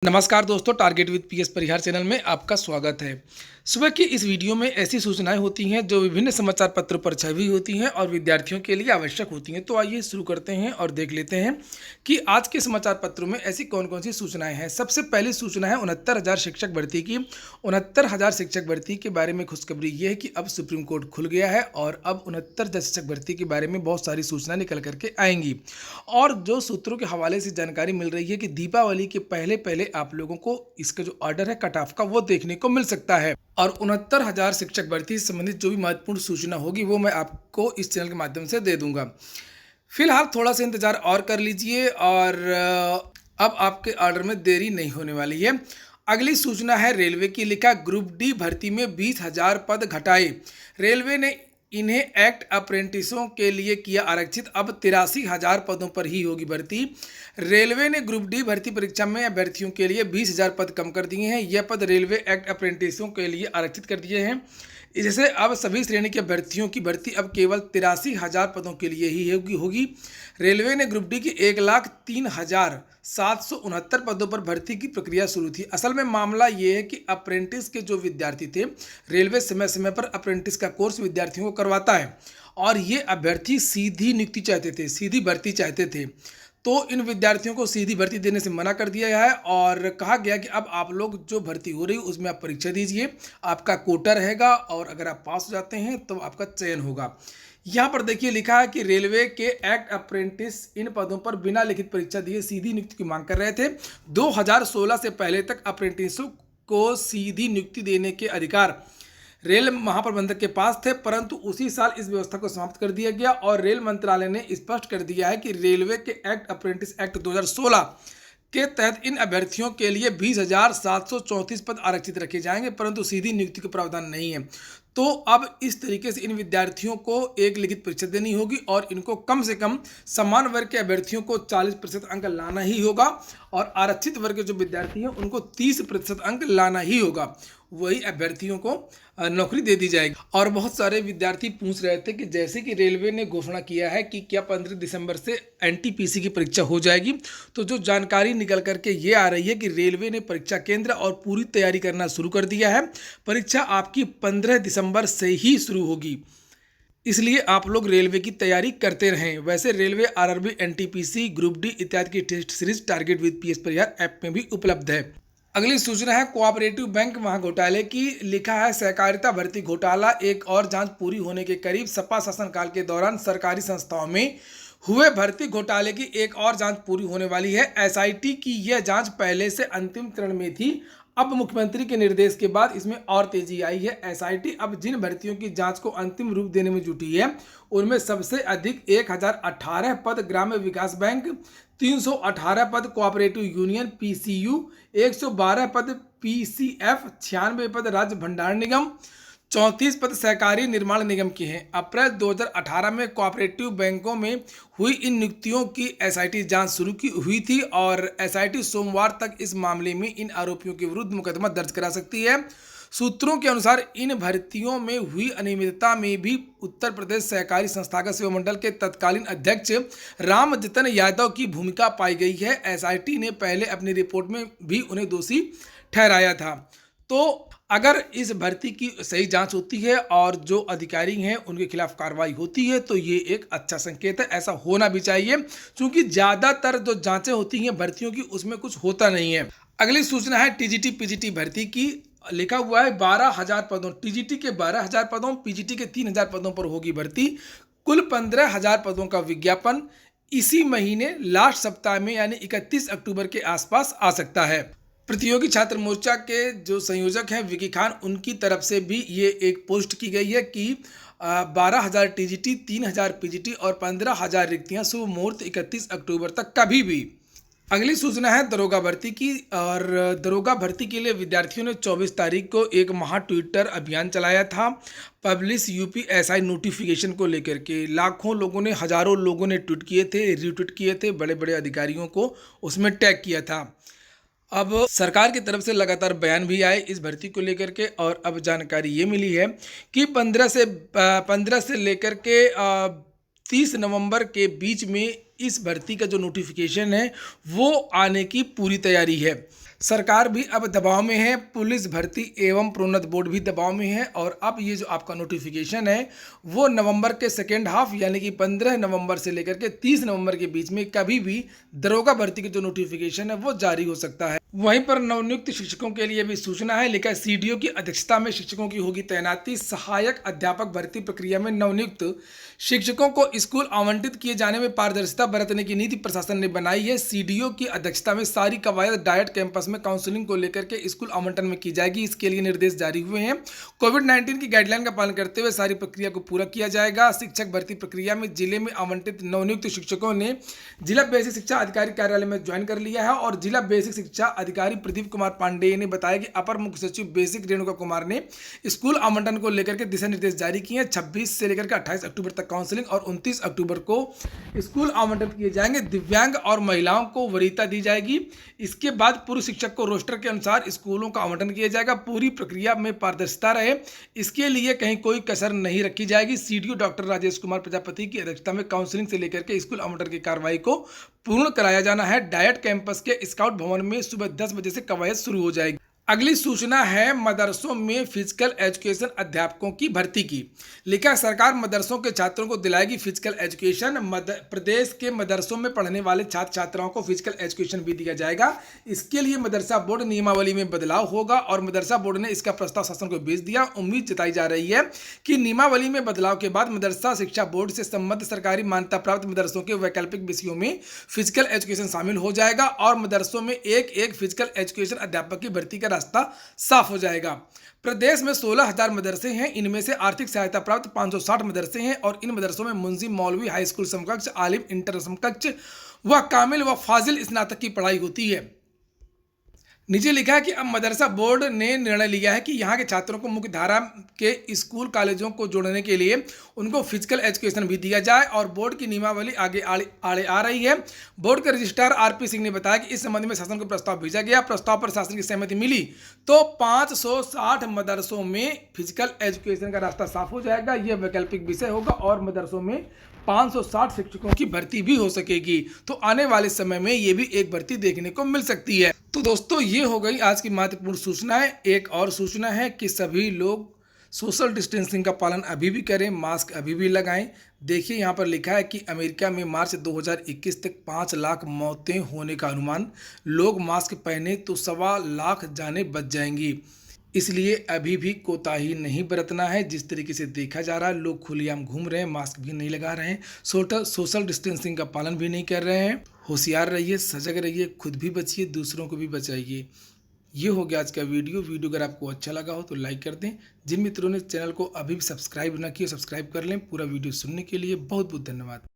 नमस्कार दोस्तों, target with PS Parihar channel में आपका स्वागत है। सुबह की इस वीडियो में ऐसी सूचनाएं होती हैं जो विभिन्न समाचार पत्रों पर छपी होती हैं और विद्यार्थियों के लिए आवश्यक होती हैं। तो आइए शुरू करते हैं और देख लेते हैं कि आज के समाचार पत्रों में ऐसी कौन कौन सी सूचनाएं हैं। सबसे पहली सूचना है 69,000 शिक्षक भर्ती की। 69,000 शिक्षक भर्ती के बारे में खुशखबरी ये है कि अब सुप्रीम कोर्ट खुल गया है और अब 69,000 शिक्षक भर्ती के बारे में बहुत सारी सूचना निकल करके आएंगी। और जो सूत्रों के हवाले से जानकारी मिल रही है कि दीपावली के पहले पहले आप लोगों को इसका जो ऑर्डर है कट ऑफ का वो देखने को मिल सकता है। और 69,000 शिक्षक भर्ती से संबंधित जो भी महत्वपूर्ण सूचना होगी वो मैं आपको इस चैनल के माध्यम से दे दूंगा। फिलहाल थोड़ा सा इंतजार और कर लीजिए और अब आपके ऑर्डर में देरी नहीं होने वाली है। अगली सूचना है रेलवे की। लिखा ग्रुप डी भर्ती में 20,000 पद घटाए। रेलवे ने इन्हें एक्ट अप्रेंटिसों के लिए किया आरक्षित। अब 83,000 पदों पर ही होगी भर्ती। रेलवे ने ग्रुप डी भर्ती परीक्षा में अभ्यर्थियों के लिए 20,000 पद कम कर दिए हैं। यह पद रेलवे एक्ट अप्रेंटिसों के लिए आरक्षित कर दिए हैं। इससे अब सभी श्रेणी के अभ्यर्थियों की भर्ती अब केवल 83,000 पदों के लिए ही होगी। रेलवे ने ग्रुप डी की 1,03,769 पदों पर भर्ती की प्रक्रिया शुरू थी। असल में मामला ये है कि अप्रेंटिस के जो विद्यार्थी थे, रेलवे समय समय पर अप्रेंटिस का कोर्स विद्यार्थियों को करवाता है और ये अभ्यर्थी सीधी नियुक्ति चाहते थे, सीधी भर्ती चाहते थे। तो इन विद्यार्थियों को सीधी भर्ती देने से मना कर दिया गया है और कहा गया कि अब आप लोग जो भर्ती हो रही है उसमें आप परीक्षा दीजिए, आपका कोटा रहेगा और अगर आप पास हो जाते हैं तो आपका चयन होगा। यहाँ पर देखिए लिखा है कि रेलवे के एक्ट अप्रेंटिस इन पदों पर बिना लिखित परीक्षा दिए सीधी नियुक्ति की मांग कर रहे थे। 2016 से पहले तक अप्रेंटिसों को सीधी नियुक्ति देने के अधिकार रेल महाप्रबंधक के पास थे, परंतु उसी साल इस व्यवस्था को समाप्त कर दिया गया और रेल मंत्रालय ने स्पष्ट कर दिया है कि रेलवे के एक्ट अप्रेंटिस एक्ट 2016 के तहत इन अभ्यर्थियों के लिए 20,734 पद आरक्षित रखे जाएंगे, परंतु सीधी नियुक्ति का प्रावधान नहीं है। तो अब इस तरीके से इन विद्यार्थियों को एक लिखित परीक्षा देनी होगी और इनको कम से कम समान वर्ग के अभ्यर्थियों को 40% अंक लाना ही होगा और आरक्षित वर्ग के जो विद्यार्थी हैं उनको 30% अंक लाना ही होगा। वही अभ्यर्थियों को नौकरी दे दी जाएगी। और बहुत सारे विद्यार्थी पूछ रहे थे कि जैसे कि रेलवे ने घोषणा किया है कि क्या 15 दिसंबर से एनटीपीसी की परीक्षा हो जाएगी, तो जो जानकारी निकल करके ये आ रही है कि रेलवे ने परीक्षा केंद्र और पूरी तैयारी करना शुरू कर दिया है। परीक्षा आपकी 15 दिसंबर से ही शुरू होगी, इसलिए आप लोग रेलवे की तैयारी करते रहें। वैसे railway RRB, NTPC, group D इत्यादि की test series target with PS Parihar app में भी उपलब्ध है। अगली सूचना है कोऑपरेटिव बैंक महाघोटाले की। लिखा है सहकारिता भर्ती घोटाला, एक और जांच पूरी होने के करीब। सपा शासनकाल के दौरान सरकारी संस्थाओं में हुए भर्ती घोटाले की एक और जांच पूरी होने वाली है। एसआईटी की यह जांच पहले से अंतिम चरण में थी, अब मुख्यमंत्री के निर्देश के बाद इसमें और तेजी आई है। एसआईटी अब जिन भर्तियों की जांच को अंतिम रूप देने में जुटी है उनमें सबसे अधिक 1018 पद ग्राम्य विकास बैंक, 318 पद कोऑपरेटिव यूनियन पीसीयू, 112 पद पीसीएफ, 96 पद राज्य भंडार निगम, 34 पद सहकारी निर्माण निगम के हैं। अप्रैल 2018 में कोऑपरेटिव बैंकों में हुई इन नियुक्तियों की एसआईटी जांच शुरू की हुई थी और एसआईटी सोमवार तक इस मामले में इन आरोपियों के विरुद्ध मुकदमा दर्ज करा सकती है। सूत्रों के अनुसार इन भर्तियों में हुई अनियमितता में भी उत्तर प्रदेश सहकारी संस्थागत सेवा मंडल के तत्कालीन अध्यक्ष राम जतन यादव की भूमिका पाई गई है। एसआईटी ने पहले अपनी रिपोर्ट में भी उन्हें दोषी ठहराया था। तो अगर इस भर्ती की सही जांच होती है और जो अधिकारी हैं उनके खिलाफ कार्रवाई होती है तो ये एक अच्छा संकेत है। ऐसा होना भी चाहिए क्योंकि ज़्यादातर जो जांचें होती हैं भर्तियों की उसमें कुछ होता नहीं है। अगली सूचना है टीजीटी पीजीटी भर्ती की। लिखा हुआ है 12,000 पदों, टीजीटी के 12,000 पदों, पीजीटी के 3,000 पदों पर होगी भर्ती। कुल 15,000 पदों का विज्ञापन इसी महीने लास्ट सप्ताह में यानी 31 अक्टूबर के आसपास आ सकता है। प्रतियोगी छात्र मोर्चा के जो संयोजक हैं विकी खान, उनकी तरफ से भी ये एक पोस्ट की गई है कि 12,000 टीजीटी, 3,000 पीजीटी और 15,000 रिक्तियां शुभ मुहूर्त 31 अक्टूबर तक कभी भी। अगली सूचना है दरोगा भर्ती की और दरोगा भर्ती के लिए विद्यार्थियों ने 24 तारीख को एक महा ट्विटर अभियान चलाया था। पब्लिश यूपीएसआई नोटिफिकेशन को लेकर के लाखों लोगों ने, हजारों लोगों ने ट्वीट किए थे, रीट्वीट किए थे, बड़े बड़े अधिकारियों को उसमें टैग किया था। अब सरकार की तरफ से लगातार बयान भी आए इस भर्ती को लेकर के और अब जानकारी ये मिली है कि 15 से लेकर के 30 नवंबर के बीच में इस भर्ती का जो नोटिफिकेशन है वो आने की पूरी तैयारी है। सरकार भी अब दबाव में है, पुलिस भर्ती एवं प्रोन्नत बोर्ड भी दबाव में है और अब ये जो आपका नोटिफिकेशन है वो नवंबर के सेकेंड हाफ यानी कि 15 नवंबर से लेकर के 30 नवंबर के बीच में कभी भी दरोगा भर्ती की जो नोटिफिकेशन है वो जारी हो सकता है। वहीं पर नवनियुक्त शिक्षकों के लिए भी सूचना है, लिखा सीडीओ की अध्यक्षता में शिक्षकों की होगी तैनाती। सहायक अध्यापक भर्ती प्रक्रिया में नवनियुक्त शिक्षकों को स्कूल आवंटित किए जाने में पारदर्शिता बरतने की नीति प्रशासन ने बनाई है। सीडीओ की अध्यक्षता में सारी कवायद डायट कैंपस में काउंसलिंग को लेकर के स्कूल आवंटन में की जाएगी। इसके लिए निर्देश जारी हुए हैं। कोविड-19 की गाइडलाइन का पालन करते हुए सारी प्रक्रिया को पूरा किया जाएगा। शिक्षक भर्ती प्रक्रिया में जिले में आवंटित नवनियुक्त शिक्षकों ने जिला बेसिक शिक्षा अधिकारी कार्यालय में ज्वाइन कर लिया है और जिला बेसिक शिक्षा अधिकारी प्रदीप कुमार पांडेय ने बताया कि अपर मुख्य सचिव बेसिक रेणुका कुमार ने स्कूल आवंटन को लेकर के दिशा निर्देश जारी किए हैं। 26 से लेकर के 28 अक्टूबर तक काउंसलिंग और 29 अक्टूबर को स्कूल आवंटन किए जाएंगे। दिव्यांग और महिलाओं को वरीयता दी जाएगी। इसके बाद पूर्व शिक्षक को रोस्टर के अनुसार स्कूलों का आवंटन किया जाएगा। पूरी प्रक्रिया में पारदर्शिता रहे, इसके लिए कहीं कोई कसर नहीं रखी जाएगी। सीडीओ डॉक्टर राजेश कुमार प्रजापति की अध्यक्षता में काउंसलिंग से लेकर के स्कूल आवंटन की कार्रवाई को पूर्ण कराया जाना है। डायट कैंपस के स्काउट भवन में सुबह 10 बजे से कवायद शुरू हो जाएगी। अगली सूचना है मदरसों में फिजिकल एजुकेशन अध्यापकों की भर्ती की। लिखा सरकार मदरसों के छात्रों को दिलाएगी फिजिकल एजुकेशन। प्रदेश के मदरसों में पढ़ने वाले छात्र छात्राओं को फिजिकल एजुकेशन भी दिया जाएगा। इसके लिए मदरसा बोर्ड नियमावली में बदलाव होगा और मदरसा बोर्ड ने इसका प्रस्ताव शासन को भेज दिया। उम्मीद जताई जा रही है कि नियमावली में बदलाव के बाद मदरसा शिक्षा बोर्ड से संबद्ध सरकारी मान्यता प्राप्त मदरसों के वैकल्पिक विषयों में फिजिकल एजुकेशन शामिल हो जाएगा और मदरसों में एक फिजिकल एजुकेशन अध्यापक की भर्ती का रास्ता साफ हो जाएगा। प्रदेश में 16,000 मदरसे हैं। इनमें से आर्थिक सहायता प्राप्त 560 मदरसे हैं और इन मदरसों में मुंजी, मौलवी, हाई स्कूल समकक्ष, आलिम, इंटर समकक्ष व कामिल व फाजिल स्नातक की पढ़ाई होती है। नीचे लिखा है कि अब मदरसा बोर्ड ने निर्णय लिया है कि यहाँ के छात्रों को मुख्य धारा के स्कूल कॉलेजों को जोड़ने के लिए उनको फिजिकल एजुकेशन भी दिया जाए और बोर्ड की नियमावली आगे आड़े आ रही है। बोर्ड के रजिस्ट्रार आरपी सिंह ने बताया कि इस संबंध में शासन को प्रस्ताव भेजा गया। प्रस्ताव पर शासन की सहमति मिली तो 560 मदरसों में फिजिकल एजुकेशन का रास्ता साफ हो जाएगा। यह वैकल्पिक विषय होगा और मदरसों में 560 शिक्षकों की भर्ती भी हो सकेगी। तो आने वाले समय में ये भी एक भर्ती देखने को मिल सकती है। तो दोस्तों ये हो गई आज की महत्वपूर्ण सूचनाएं। एक और सूचना है कि सभी लोग सोशल डिस्टेंसिंग का पालन अभी भी करें, मास्क अभी भी लगाएं। देखिए यहाँ पर लिखा है कि अमेरिका में मार्च 2021 तक 5 लाख मौतें होने का अनुमान। लोग मास्क पहने तो 1.25 लाख जानें बच जाएंगी। इसलिए अभी भी कोताही नहीं बरतना है। जिस तरीके से देखा जा रहा है लोग खुलेआम घूम रहे हैं, मास्क भी नहीं लगा रहे हैं, सोशल डिस्टेंसिंग का पालन भी नहीं कर रहे हैं। होशियार रहिए, सजग रहिए, खुद भी बचिए, दूसरों को भी बचाइए। ये हो गया आज का वीडियो अगर आपको अच्छा लगा हो तो लाइक कर दें। जिन मित्रों ने चैनल को अभी भी सब्सक्राइब ना किया सब्सक्राइब कर लें। पूरा वीडियो सुनने के लिए बहुत बहुत धन्यवाद।